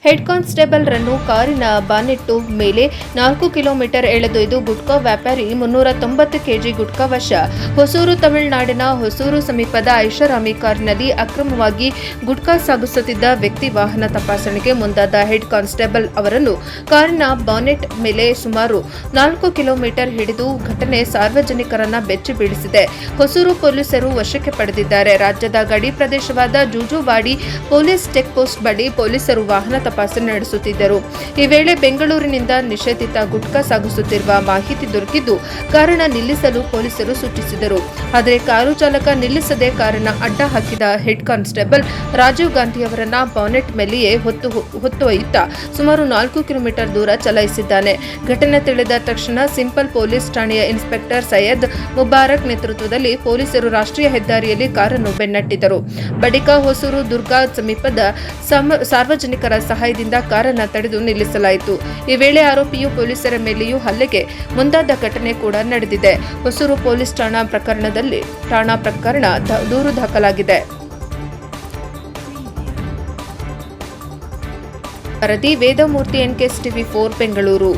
Head constable run ಕಾರಿನ ಬಾನೆಟ್ಟು ಮೇಲೆ 4 kilometre ಎಳೆದೊಯ್ದು gutka ವ್ಯಾಪಾರಿ 390 ಕೆಜಿ ಗುಟ್ಕಾ ವಶ. ಹೊಸೂರು ತಮಿಳುನಾಡಿನ ಹೊಸೂರು ಸಮೀಪದ ಐಷಾರಾಮಿ ಕಾರಿನಲ್ಲಿ ಅಕ್ರಮವಾಗಿ ಗುಟ್ಕಾ ಸಾಗಿಸುತ್ತಿದ್ದ ವ್ಯಕ್ತಿ ವಾಹನ ತಪಾಸಣೆಗೆ ಮುಂದಾದ ಹೆಡ್ ಕಾನ್ಸ್ಟೇಬಲ್ ಅವರನ್ನು ಕಾರಿನ ಬಾನೆಟ್ ಮೇಲೆ ಸುಮಾರು 4 ಕಿಲೋಮೀಟರ್ ಹಿಡಿದು ಘಟನೆ ಸಾರ್ವಜನಿಕರನ್ನ ಬೆಚ್ಚಿ ಬೀಳಿಸಿದೆ. ಹೊಸೂರು ಪೊಲೀಸರು ವಶಕ್ಕೆ ಪಡೆದಿದ್ದಾರೆ. ರಾಜ್ಯದ ಗಡಿ ಪ್ರದೇಶವಾದ ಜೂಜುವಾಡಿ ಪೊಲೀಸ್ ಚೆಕ್ ಪೋಸ್ಟ್ ಬಳಿ ಪೊಲೀಸರು ವಾಹನ ತಪಾಸಣೆ ನಡೆಸುತ್ತಿದ್ದರು. ಈ ವೇಳೆ ಬೆಂಗಳೂರಿನಿಂದ ನಿಷೇಧಿತ ಗುಟ್ಕಾ ಸಾಗಿಸುತ್ತಿರುವ ಮಾಹಿತಿ ದೊರಕಿದ್ದು ಕಾರಣ ನಿಲ್ಲಿಸಲು ಪೊಲೀಸರು ಸೂಚಿಸಿದರು. ಆದರೆ ಕಾರು ಚಾಲಕ ನಿಲ್ಲಿಸದೆ ಕಾರನ್ನ ಅಡ್ಡ ಹಾಕಿದ ಹೆಡ್ ಕಾನ್ಸ್ಟೇಬಲ್ ರಾಜೀವ್ ಗಾಂಧಿ ಅವರನ್ನ ಬಾನೆಟ್ ಮೇಲೆಯೇ ಹೊತ್ತೊಯ್ಯುತ್ತಾ ಸುಮಾರು 4 ಕಿಲೋಮೀಟರ್ ದೂರ ಚಲಾಯಿಸಿದ್ದಾನೆ. ಘಟನೆ ತಿಳಿದ ತಕ್ಷಣ ಸಿಂಪಲ್ ಪೊಲೀಸ್ ಠಾಣೆಯ ಇನ್ಸ್ಪೆಕ್ಟರ್ ಸೈಯದ್ ಮುಬಾರಕ್ ನೇತೃತ್ವದಲ್ಲಿ ಪೊಲೀಸರು ರಾಷ್ಟ್ರೀಯ ಹೆದ್ದಾರಿಯಲ್ಲಿ ಕಾರನ್ನು ಬೆನ್ನಟ್ಟಿದರು. ಬಳಿಕ ಹೊಸೂರು ದುರ್ಗಾ ಸಮೀಪದ ಸಾರ್ವಜನಿಕರ ಸಹಾಯದಿಂದ ಕಾರನ್ನು ತಡೆದು ನಿಲ್ಲಿಸಲಾಯಿತು. ಈ ವೇಳೆ ಆರೋಪಿಯು ಪೊಲೀಸರ ಮೇಲೆಯೂ ಹಲ್ಲೆಗೆ ಮುಂದಾದ ಘಟನೆ ಕೂಡ ನಡೆದಿದೆ. ಹೊಸೂರು ಪೊಲೀಸ್ ಠಾಣಾ ಪ್ರಕರಣ ದೂರು ದಾಖಲಾಗಿದೆ. ವರದಿ ವೇದಮೂರ್ತಿ, NKS TV 4 ಬೆಂಗಳೂರು.